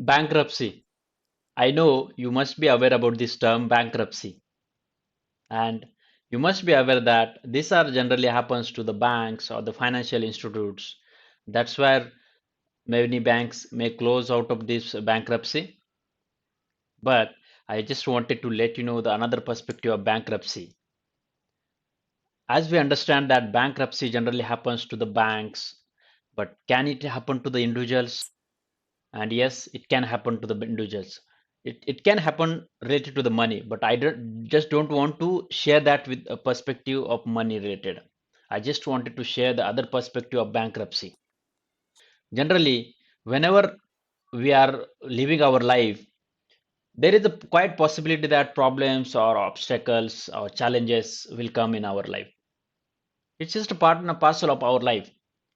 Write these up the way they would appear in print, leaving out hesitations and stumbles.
Bankruptcy. I know you must be aware about this term bankruptcy, and you must be aware that these are generally happens to the banks or the financial institutes. That's where many banks may close out of this bankruptcy. But I just wanted to let you know the another perspective of bankruptcy. As we understand that bankruptcy generally happens to the banks, but can it happen to the individuals? And yes, it can happen to the individuals. It can happen related to the money, but just don't want to share that with a perspective of money related. I just wanted to share the other perspective of bankruptcy. Generally, whenever we are living our life, there is a quite possibility that problems or obstacles or challenges will come in our life. It's just a part and a parcel of our life.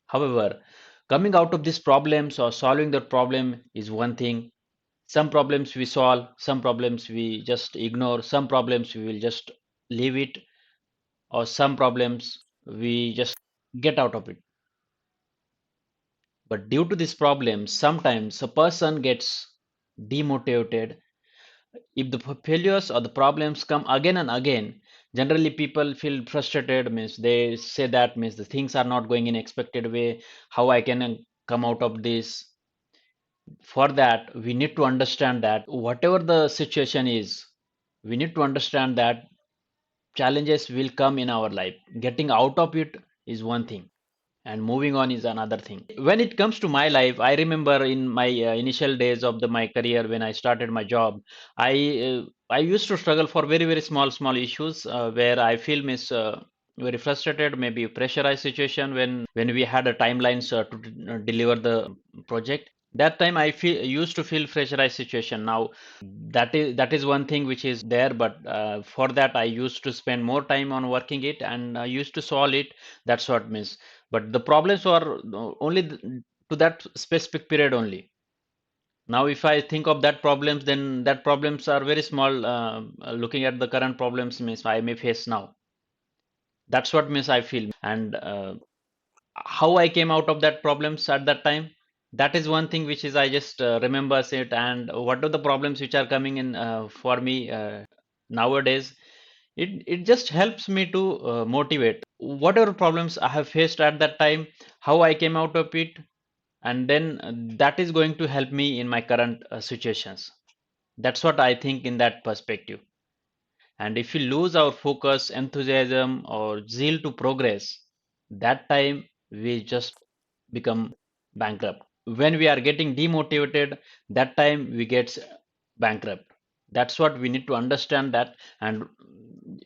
However, coming out of these problems or solving that problem is one thing. Some problems we solve, some problems we just ignore, some problems we will just leave it, or some problems we just get out of it. But due to these problems, sometimes a person gets demotivated. If the failures or the problems come again and again, generally people feel frustrated, means they say that means the things are not going in expected way, how I can come out of this. For that, we need to understand that whatever the situation is, we need to understand that challenges will come in our life. Getting out of it is one thing, and moving on is another thing. When it comes to my life, I remember in my initial days of my career when I started my job, I used to struggle for very small issues where I feel very frustrated, maybe pressurized situation when we had a timelines to deliver the project. That time I feel used to feel pressurized situation. Now that is one thing which is there, but for that I used to spend more time on working it, and I used to solve it. That's what means. But the problems were only to that specific period only. Now if I think of that problems, then that problems are very small. Looking at the current problems means I may face now. That's what means I feel. And how I came out of that problems at that time, that is one thing which is I just remembers it. And what are the problems which are coming in for me nowadays, it just helps me to motivate whatever problems I have faced at that time, how I came out of it, and then that is going to help me in my current situations. That's what I think in that perspective. And if we lose our focus, enthusiasm, or zeal to progress, that time we just become bankrupt. When we are getting demotivated, that time we get bankrupt. That's what we need to understand that, and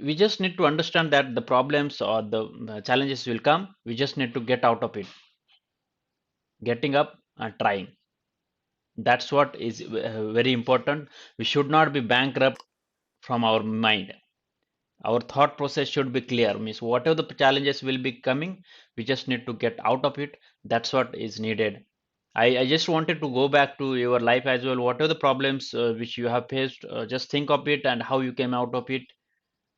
we just need to understand that the problems or the challenges will come. We just need to get out of it, getting up and trying. That's what is very important. We should not be bankrupt from our mind. Our thought process should be clear, means whatever the challenges will be coming, we just need to get out of it. That's what is needed. I just wanted to go back to your life as well. What are the problems which you have faced? Just think of it and how you came out of it.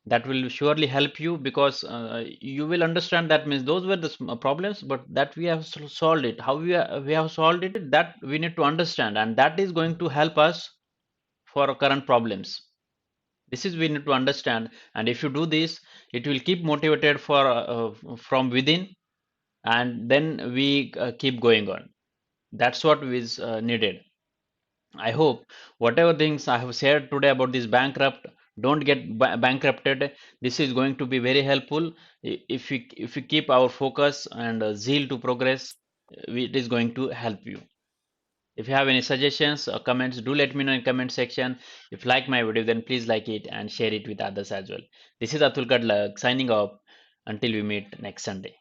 That will surely help you, because you will understand that means those were the problems, but that we have solved it. How we have solved it, that we need to understand, and that is going to help us for our current problems. This is we need to understand, and if you do this, it will keep motivated for from within, and then we keep going on. That's what is needed. I hope whatever things I have shared today about this bankrupt, don't get bankrupted. This is going to be very helpful. If we keep our focus and zeal to progress, it is going to help you. If you have any suggestions or comments, do let me know in comment section. If you like my video, then please like it and share it with others as well. This is Atul Kadlak signing off until we meet next Sunday.